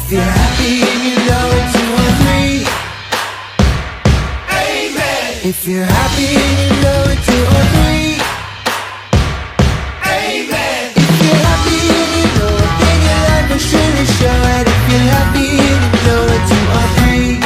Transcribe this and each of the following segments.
If you're happy and you know it, 2 or 3. Amen. If you're happy and you know it, 2 or 3. Amen. If you're happy and you know it, then your life will surely show it. If you're happy and you know it, 2 or 3.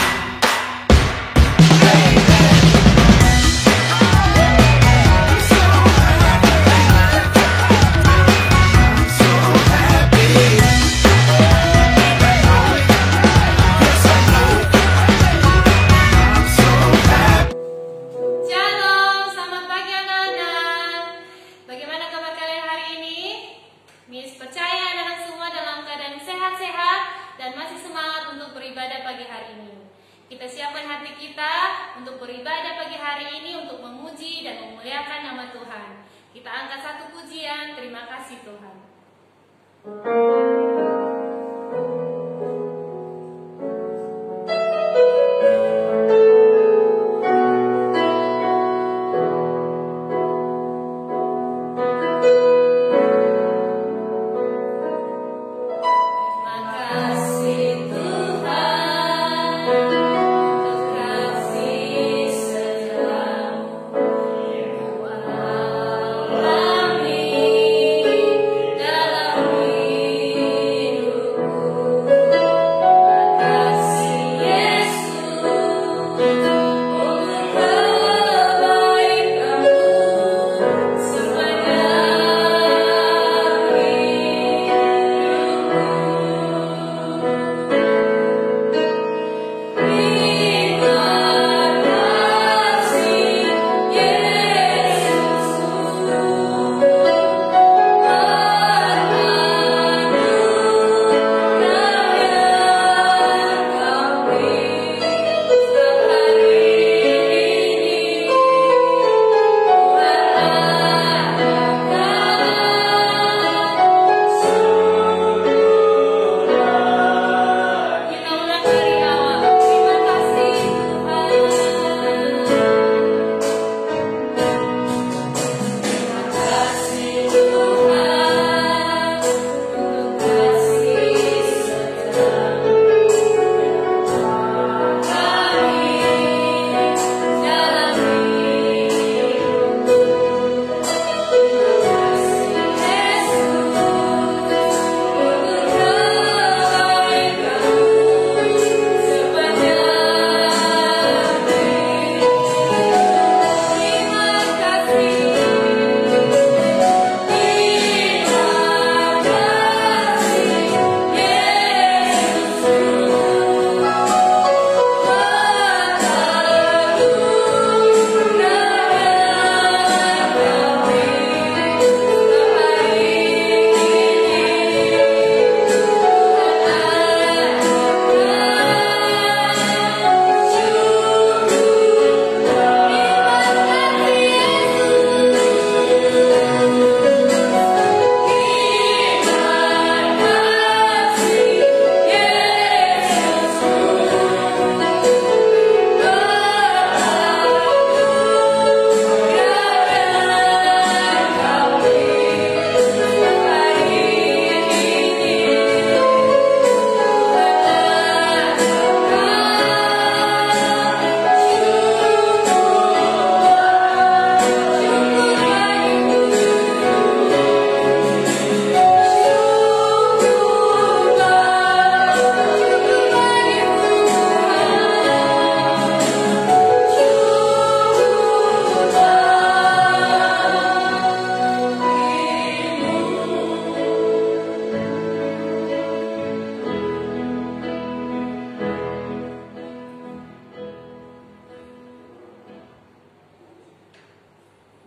Miss percaya anak-anak semua dalam keadaan sehat-sehat dan masih semangat untuk beribadah pagi hari ini. Kita siapkan hati kita untuk beribadah pagi hari ini untuk memuji dan memuliakan nama Tuhan. Kita angkat satu pujian, terima kasih Tuhan.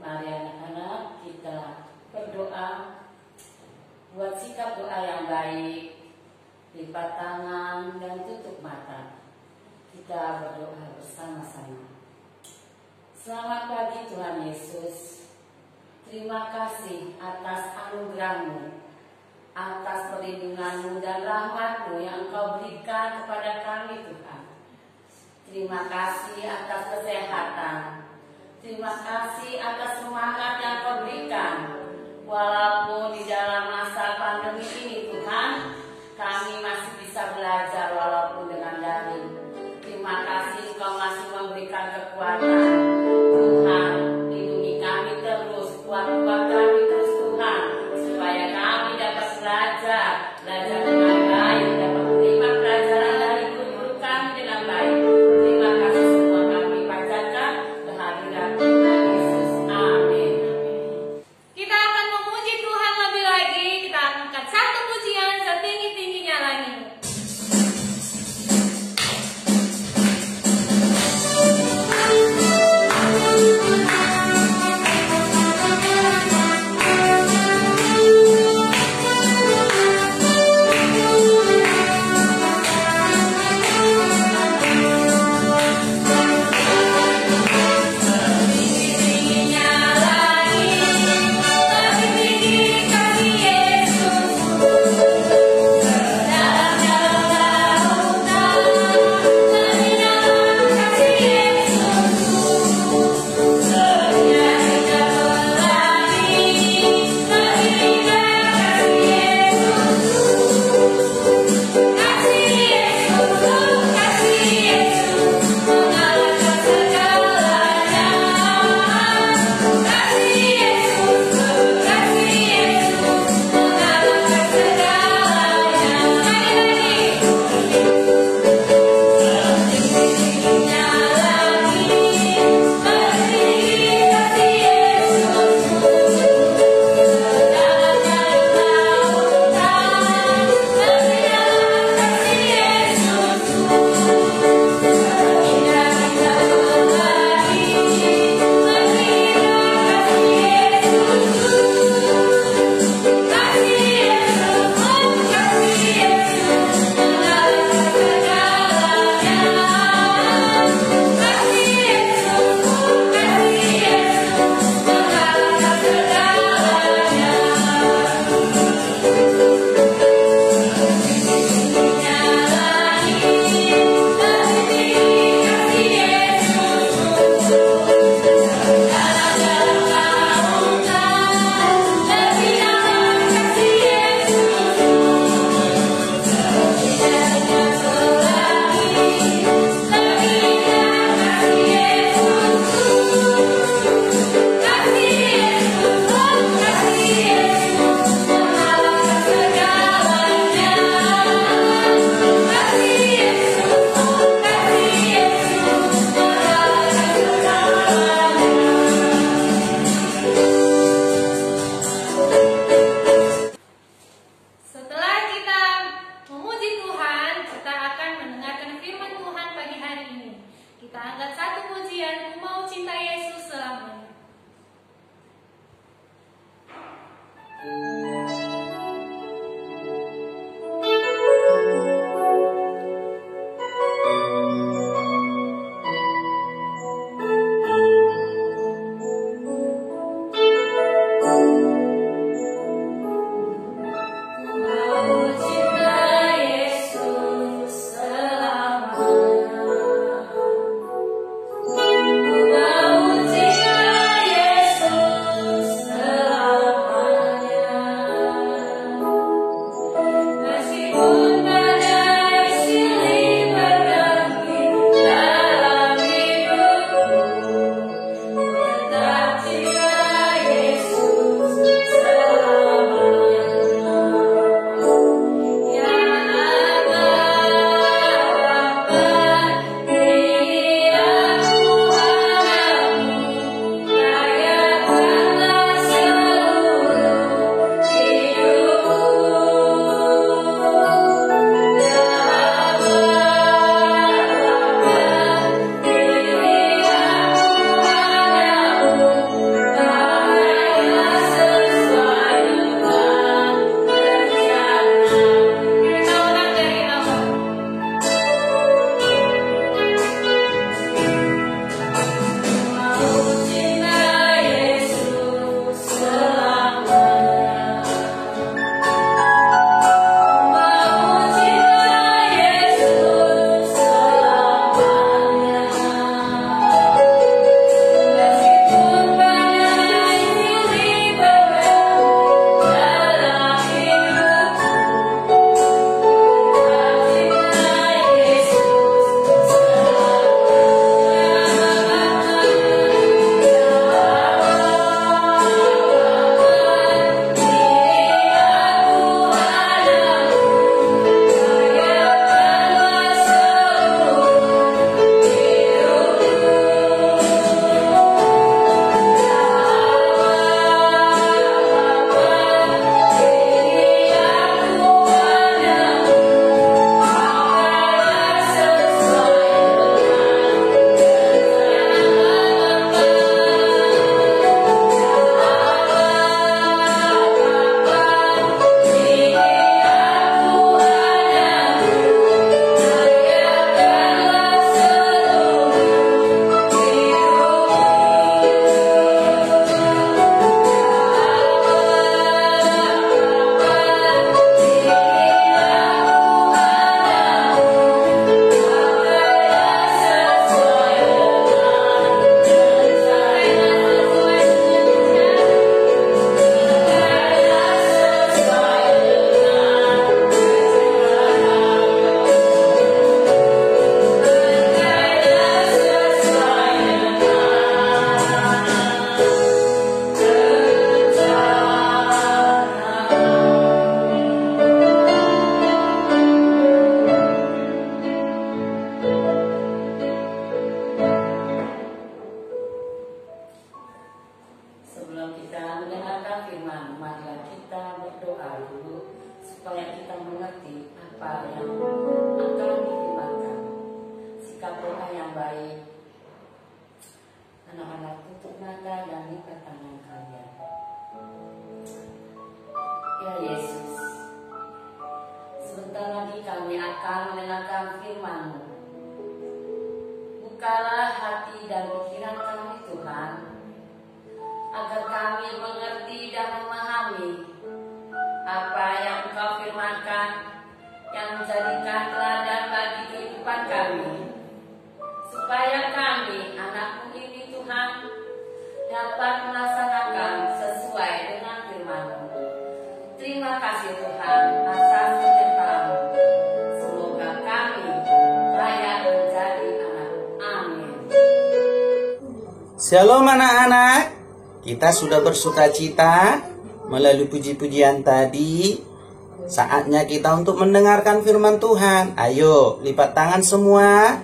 Mari anak-anak kita berdoa, buat sikap doa yang baik, lipat tangan dan tutup mata. Kita berdoa bersama-sama. Selamat pagi Tuhan Yesus. Terima kasih atas anugerah-Mu, atas perlindungan-Mu dan rahmat-Mu yang Engkau berikan kepada kami Tuhan. Terima kasih atas kesehatan. Terima kasih atas semangat yang Kau berikan. Walaupun di dalam masa pandemi ini Tuhan, kami masih bisa belajar belajar dengan baik, dapat menerima pelajaran dari guru kami dengan baik. Terima kasih semua kami panjatkan kehadiran Tuhan Yesus. Amin. Kita akan memuji Tuhan lebih lagi. Kita angkat satu pujian setinggi-tingginya lagi. Yesus mengerti apa yang akan difirmankan. Sikap doa yang baik. Anak-anak, tutup mata dan lipat tangan kalian. Ya Yesus, sebentar lagi kami akan mendengarkan firman-Mu. Bukalah hati dan pikiran kami Tuhan, agar kami mengerti dan memahami apa yang Engkau firmankan, yang menjadikan teladan bagi kehidupan kami, supaya kami, anak-Mu ini Tuhan, dapat melaksanakan sesuai dengan firman-Mu. Terima kasih Tuhan atas penyertaan-Mu. Semoga kami layak menjadi anak-Mu. Amin. Shalom anak-anak, kita sudah bersuka cita melalui puji-pujian tadi. Saatnya kita untuk mendengarkan firman Tuhan. Ayo, lipat tangan semua,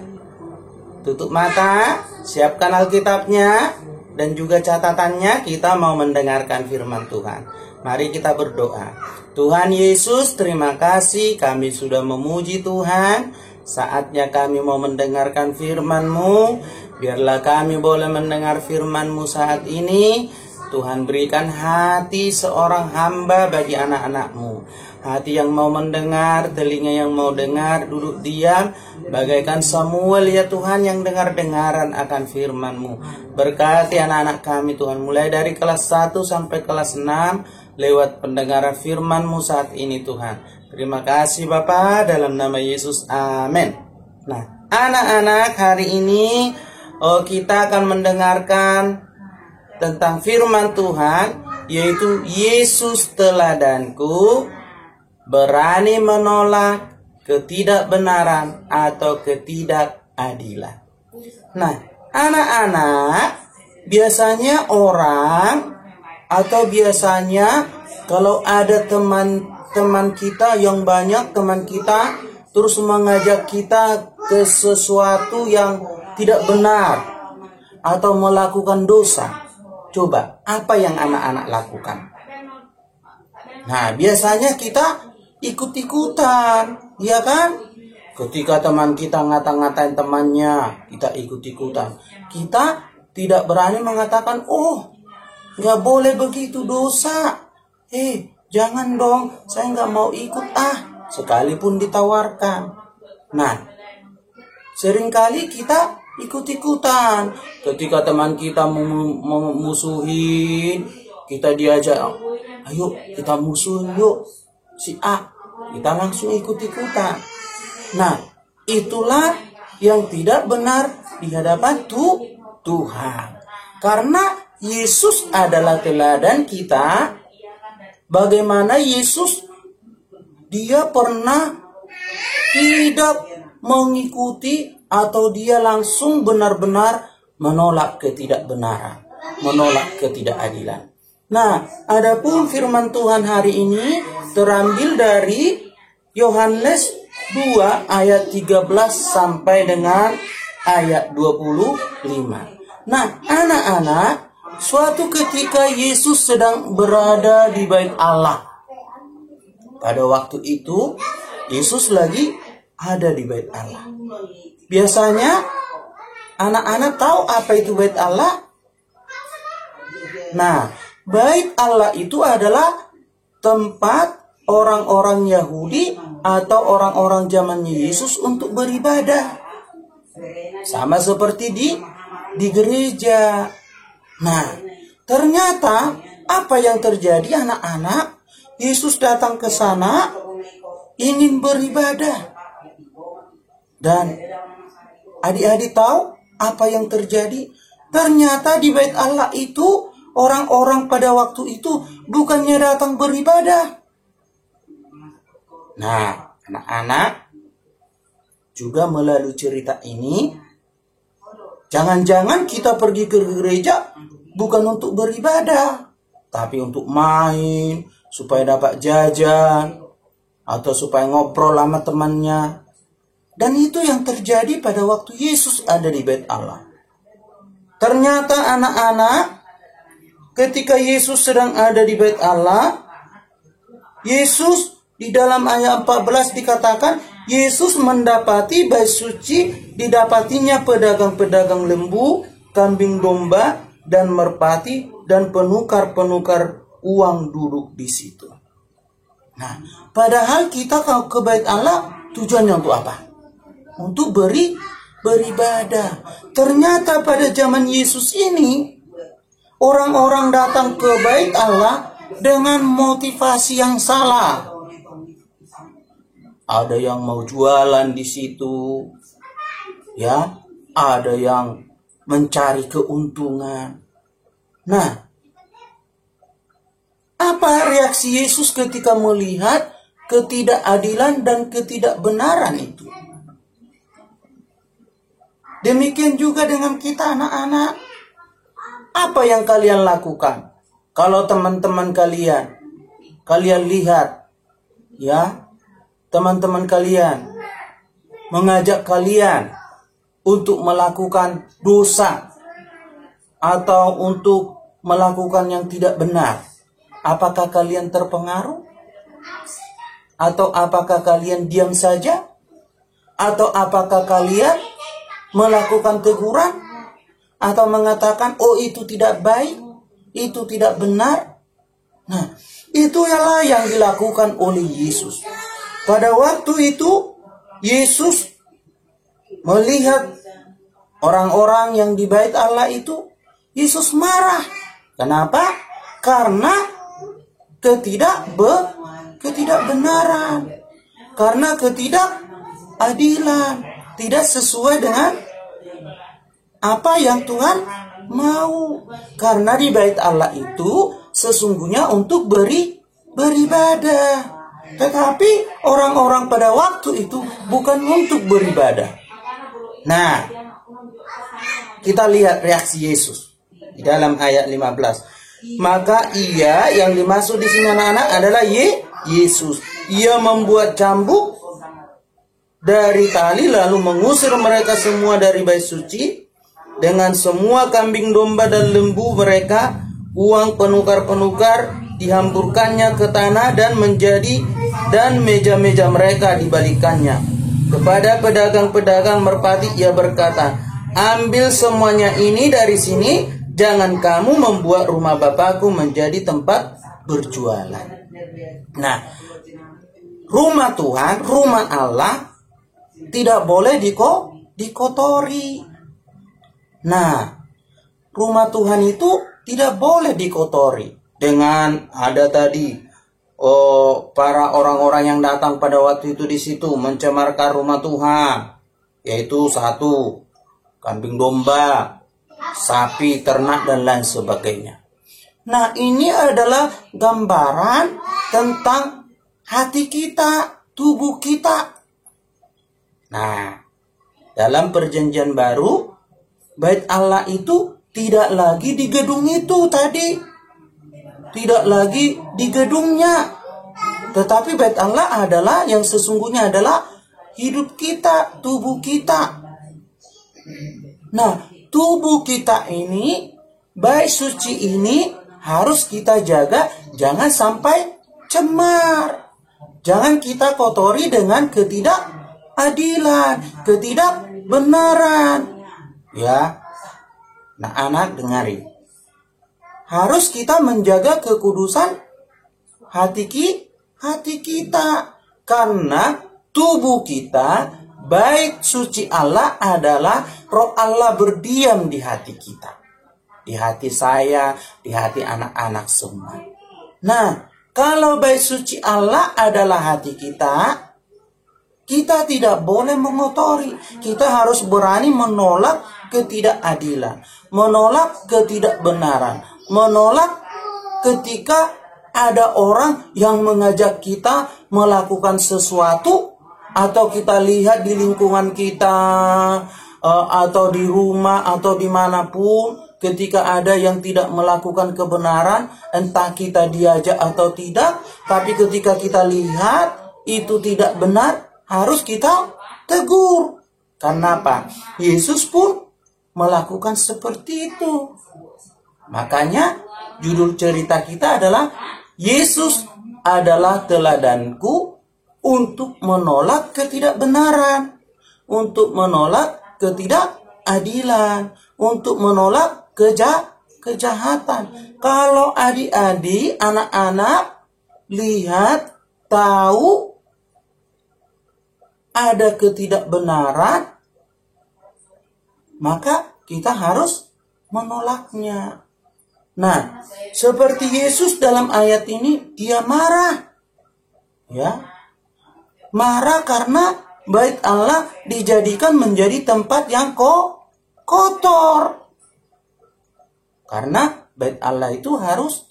tutup mata, siapkan Alkitabnya dan juga catatannya. Kita mau mendengarkan firman Tuhan. Mari kita berdoa. Tuhan Yesus, terima kasih kami sudah memuji Tuhan. Saatnya kami mau mendengarkan firman-Mu. Biarlah kami boleh mendengar firman-Mu saat ini. Tuhan, berikan hati seorang hamba bagi anak-anak-Mu. Hati yang mau mendengar, telinga yang mau dengar, duduk diam. Bagaikan Samuel ya Tuhan yang dengar-dengaran akan firman-Mu. Berkati anak-anak kami Tuhan, mulai dari kelas 1 sampai kelas 6. Lewat pendengaran firman-Mu saat ini Tuhan. Terima kasih Bapa, dalam nama Yesus, amin. Nah, anak-anak, hari ini kita akan mendengarkan tentang firman Tuhan, yaitu Yesus teladanku, berani menolak ketidakbenaran atau ketidakadilan. Nah, anak-anak, biasanya orang atau biasanya kalau ada teman kita yang banyak, teman kita terus mengajak kita ke sesuatu yang tidak benar atau melakukan dosa. Coba, apa yang anak-anak lakukan? Nah, biasanya kita ikut-ikutan, ya kan? Ketika teman kita ngata-ngatain temannya, kita ikut-ikutan. Kita tidak berani mengatakan, oh, nggak boleh begitu, dosa. Jangan dong, saya nggak mau ikut sekalipun ditawarkan. Nah, seringkali kita ikut-ikutan. Ketika teman kita memusuhin, kita diajak, ayo kita musuhin yuk si A. Kita langsung ikut-ikutan. Nah, itulah yang tidak benar di hadapan Tuhan. Karena Yesus adalah teladan kita. Bagaimana Yesus, dia pernah tidak mengikuti atau dia langsung benar-benar menolak ketidakbenaran, menolak ketidakadilan. Nah, adapun firman Tuhan hari ini terambil dari Yohanes 2 ayat 13 sampai dengan ayat 25. Nah, anak-anak, suatu ketika Yesus sedang berada di bait Allah. Pada waktu itu, Yesus lagi ada di bait Allah. Biasanya, anak-anak tahu apa itu bait Allah? Nah, bait Allah itu adalah tempat orang-orang Yahudi atau orang-orang zamannya Yesus untuk beribadah. Sama seperti di gereja. Nah, ternyata apa yang terjadi anak-anak? Yesus datang ke sana ingin beribadah. Dan adik-adik tahu apa yang terjadi? Ternyata di bait Allah itu orang-orang pada waktu itu bukannya datang beribadah. Nah, anak-anak juga melalui cerita ini, jangan-jangan kita pergi ke gereja bukan untuk beribadah, tapi untuk main, supaya dapat jajan, atau supaya ngobrol sama temannya. Dan itu yang terjadi pada waktu Yesus ada di bait Allah. Ternyata anak-anak, ketika Yesus sedang ada di bait Allah, Yesus Di dalam ayat 14 dikatakan Yesus mendapati bait suci, didapatinya pedagang-pedagang lembu, kambing domba, dan merpati, dan penukar-penukar uang duduk di situ. Nah, padahal kita kalau ke bait Allah tujuannya untuk apa? Untuk beribadah. Ternyata pada zaman Yesus ini orang-orang datang ke bait Allah dengan motivasi yang salah. Ada yang mau jualan di situ, ya, ada yang mencari keuntungan. Nah, apa reaksi Yesus ketika melihat ketidakadilan dan ketidakbenaran itu? Demikian juga dengan kita anak-anak. Apa yang kalian lakukan? Kalau teman-teman kalian lihat, ya, teman-teman kalian mengajak kalian untuk melakukan dosa atau untuk melakukan yang tidak benar, apakah kalian terpengaruh? Atau apakah kalian diam saja? Atau apakah kalian melakukan teguran? Atau mengatakan, oh itu tidak baik, itu tidak benar? Nah, itulah yang dilakukan oleh Yesus. Pada waktu itu, Yesus melihat orang-orang yang di bait Allah itu, Yesus marah. Kenapa? Karena ketidakbenaran. Karena ketidakadilan. Tidak sesuai dengan apa yang Tuhan mau. Karena di bait Allah itu sesungguhnya untuk beribadah. Tetapi orang-orang pada waktu itu bukan untuk beribadah. Nah, kita lihat reaksi Yesus di dalam ayat 15. Maka ia yang dimaksud di sini anak-anak adalah Yesus. Ia membuat cambuk dari tali lalu mengusir mereka semua dari bait suci dengan semua kambing domba dan lembu mereka, uang penukar-penukar dihamburkannya ke tanah dan meja-meja mereka dibalikannya. Kepada pedagang-pedagang merpati ia berkata, ambil semuanya ini dari sini, jangan kamu membuat rumah Bapakku menjadi tempat berjualan. Nah, rumah Tuhan, rumah Allah tidak boleh dikotori. Nah, rumah Tuhan itu tidak boleh dikotori. Dengan ada tadi para orang-orang yang datang pada waktu itu di situ mencemarkan rumah Tuhan, yaitu satu, kambing domba, sapi, ternak dan lain sebagainya. Nah, ini adalah gambaran tentang hati kita, tubuh kita. Nah, dalam perjanjian baru, bait Allah itu tidak lagi di gedung itu tadi. Tidak lagi di gedungnya. Tetapi bait Allah adalah yang sesungguhnya adalah hidup kita, tubuh kita. Nah, tubuh kita ini, bait suci ini harus kita jaga, jangan sampai cemar. Jangan kita kotori dengan ketidakadilan, ketidakbenaran. Ya. Nah, anak dengarin. Harus kita menjaga kekudusan hati kita. Karena tubuh kita, bait suci Allah adalah roh Allah berdiam di hati kita. Di hati saya, di hati anak-anak semua. Nah, kalau bait suci Allah adalah hati kita, kita tidak boleh mengotori. Kita harus berani menolak ketidakadilan, menolak ketidakbenaran, menolak ketika ada orang yang mengajak kita melakukan sesuatu, atau kita lihat di lingkungan kita, atau di rumah, atau dimanapun, ketika ada yang tidak melakukan kebenaran, entah kita diajak atau tidak, tapi ketika kita lihat itu tidak benar, harus kita tegur. Karena apa? Yesus pun melakukan seperti itu. Makanya judul cerita kita adalah Yesus adalah teladanku untuk menolak ketidakbenaran, untuk menolak ketidakadilan, untuk menolak kejahatan. Kalau adik-adik, anak-anak lihat, tahu ada ketidakbenaran, maka kita harus menolaknya. Nah, seperti Yesus dalam ayat ini, dia marah. Ya. Marah karena bait Allah dijadikan menjadi tempat yang kotor. Karena bait Allah itu harus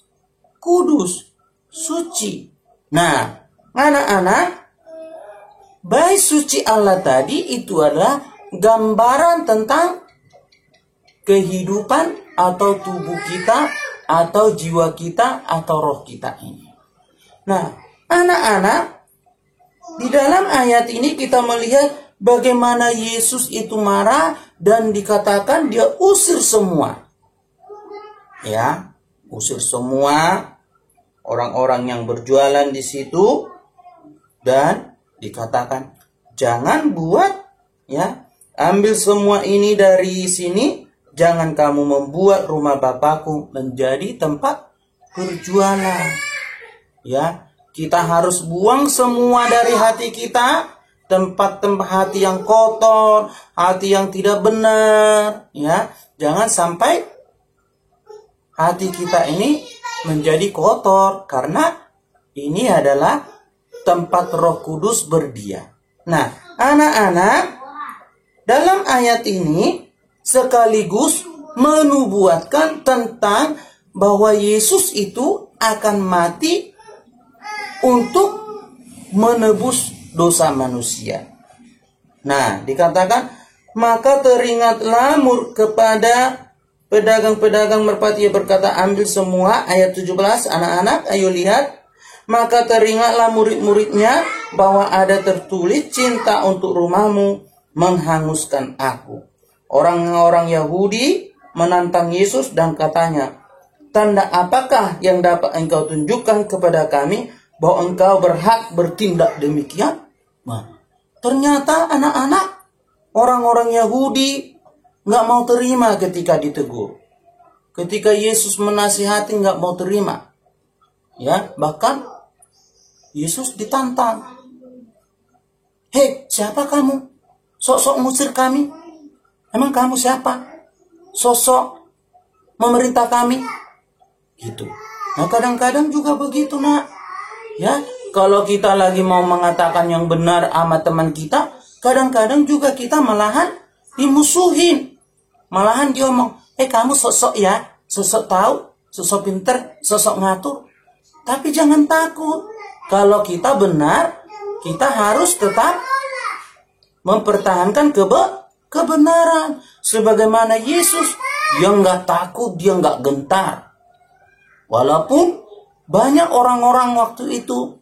kudus, suci. Nah, anak-anak, bait suci Allah tadi itu adalah gambaran tentang kehidupan atau tubuh kita, atau jiwa kita, atau roh kita ini. Nah, anak-anak, di dalam ayat ini kita melihat bagaimana Yesus itu marah dan dikatakan dia usir semua. Ya, usir semua orang-orang yang berjualan di situ, dan dikatakan jangan buat, ya, ambil semua ini dari sini. Jangan kamu membuat rumah Bapakku menjadi tempat berjualan. Ya, kita harus buang semua dari hati kita, tempat-tempat hati yang kotor, hati yang tidak benar. Ya, jangan sampai hati kita ini menjadi kotor, karena ini adalah tempat Roh Kudus berdiam. Nah, anak-anak, dalam ayat ini sekaligus menubuatkan tentang bahwa Yesus itu akan mati untuk menebus dosa manusia. Nah, dikatakan, maka teringatlah kepada pedagang-pedagang merpati, berkata, ambil semua. Ayat 17, anak-anak, ayo lihat. Maka teringatlah murid-muridnya bahwa ada tertulis, cinta untuk rumahmu menghanguskan aku. Orang-orang Yahudi menantang Yesus dan katanya, tanda apakah yang dapat engkau tunjukkan kepada kami bahwa engkau berhak bertindak demikian? Nah, ternyata anak-anak, orang-orang Yahudi nggak mau terima ketika ditegur. Ketika Yesus menasihati nggak mau terima. Ya, bahkan Yesus ditantang. Hei, siapa kamu? Sok-sok ngusir kami. Emang kamu siapa? Sosok memerintah kami. Gitu. Nah, kadang-kadang juga begitu, nak. Ya, kalau kita lagi mau mengatakan yang benar sama teman kita, kadang-kadang juga kita malahan dimusuhin. Malahan dia ngomong, kamu sosok ya, sosok tahu, sosok pinter, sosok ngatur. Tapi jangan takut. Kalau kita benar, kita harus tetap mempertahankan kebenaran. Sebagaimana Yesus, dia nggak takut, dia nggak gentar. Walaupun banyak orang-orang waktu itu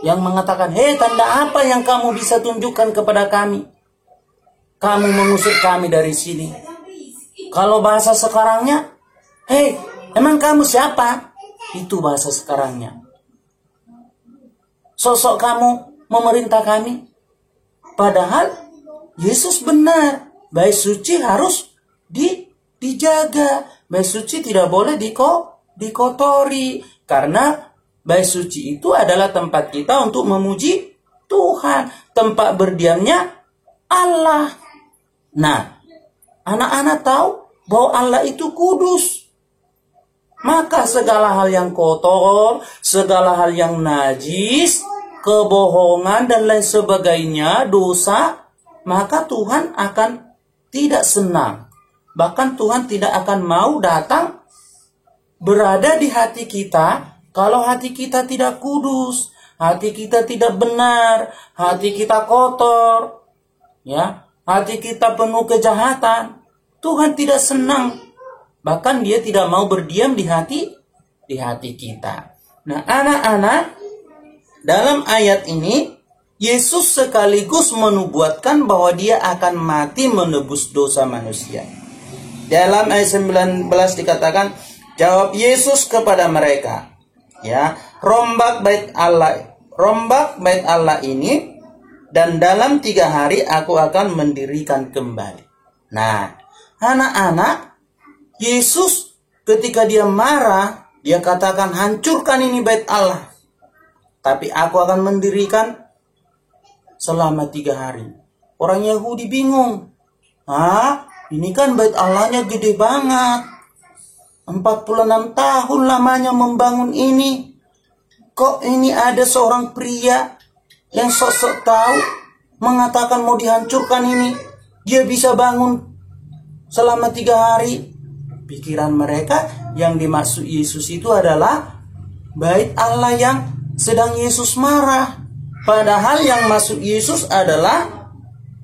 yang mengatakan, hei, tanda apa yang kamu bisa tunjukkan kepada kami? Kamu mengusir kami dari sini. Kalau bahasa sekarangnya, hei, emang kamu siapa? Itu bahasa sekarangnya. Sosok kamu memerintah kami. Padahal Yesus benar. Bait suci harus dijaga. Bait suci tidak boleh dikotori. Karena bait suci itu adalah tempat kita untuk memuji Tuhan. Tempat berdiamnya Allah. Nah, anak-anak tahu bahwa Allah itu kudus. Maka segala hal yang kotor, segala hal yang najis, kebohongan dan lain sebagainya, dosa, maka Tuhan akan tidak senang. Bahkan Tuhan tidak akan mau datang berada di hati kita kalau hati kita tidak kudus, hati kita tidak benar, hati kita kotor, ya, hati kita penuh kejahatan. Tuhan tidak senang. Bahkan dia tidak mau berdiam di hati kita. Nah, anak-anak, dalam ayat ini Yesus sekaligus menubuatkan bahwa dia akan mati menebus dosa manusia. Dalam ayat 19 dikatakan, jawab Yesus kepada mereka, ya, rombak bait Allah ini, dan dalam 3 hari aku akan mendirikan kembali. Nah, anak-anak, Yesus ketika dia marah, dia katakan hancurkan ini bait Allah, tapi aku akan mendirikan selama 3 hari. Orang Yahudi bingung. Ini kan bait Allahnya gede banget. 46 tahun lamanya membangun ini. Kok ini ada seorang pria yang sok-sok tahu mengatakan mau dihancurkan ini. Dia bisa bangun selama 3 hari. Pikiran mereka yang dimaksud Yesus itu adalah bait Allah yang sedang Yesus marah. Padahal yang maksud Yesus adalah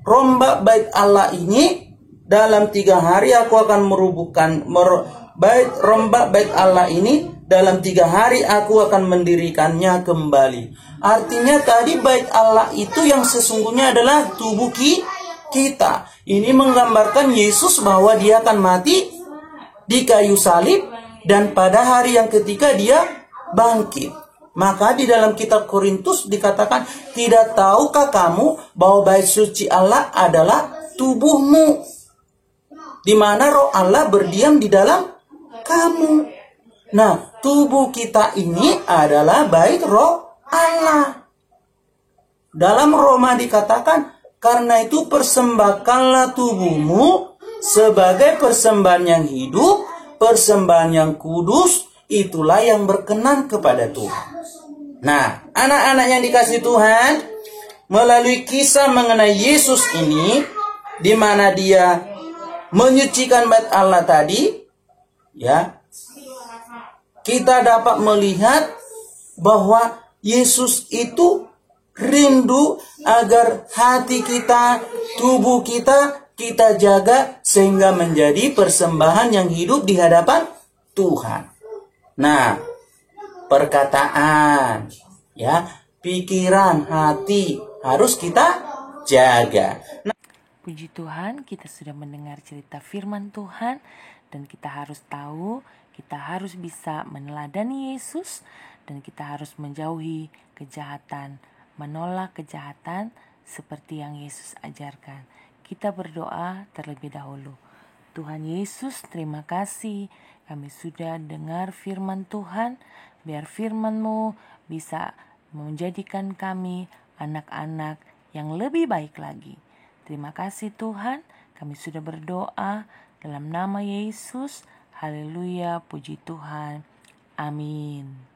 rombak bait Allah ini. Dalam 3 hari aku akan merubuhkan rombak bait Allah ini. Dalam 3 hari aku akan mendirikannya kembali. Artinya tadi bait Allah itu yang sesungguhnya adalah tubuh kita. Ini menggambarkan Yesus bahwa dia akan mati di kayu salib, dan pada hari yang ketiga dia bangkit. Maka di dalam kitab Korintus dikatakan, tidak tahukah kamu bahwa bait suci Allah adalah tubuhmu, di mana roh Allah berdiam di dalam kamu. Nah, tubuh kita ini adalah bait roh Allah. Dalam Roma dikatakan, karena itu persembahkanlah tubuhmu sebagai persembahan yang hidup, persembahan yang kudus, itulah yang berkenan kepada Tuhan. Nah, anak-anak yang dikasih Tuhan, melalui kisah mengenai Yesus ini, di mana dia menyucikan bait Allah tadi, ya, kita dapat melihat bahwa Yesus itu rindu agar hati kita, tubuh kita jaga sehingga menjadi persembahan yang hidup di hadapan Tuhan. Nah, perkataan, ya, pikiran, hati harus kita jaga. Puji Tuhan, kita sudah mendengar cerita firman Tuhan, dan kita harus tahu, kita harus bisa meneladani Yesus, dan kita harus menjauhi kejahatan, menolak kejahatan seperti yang Yesus ajarkan. Kita berdoa terlebih dahulu. Tuhan Yesus, terima kasih kami sudah dengar firman Tuhan. Biar firman-Mu bisa menjadikan kami anak-anak yang lebih baik lagi. Terima kasih Tuhan, kami sudah berdoa dalam nama Yesus. Haleluya, puji Tuhan. Amin.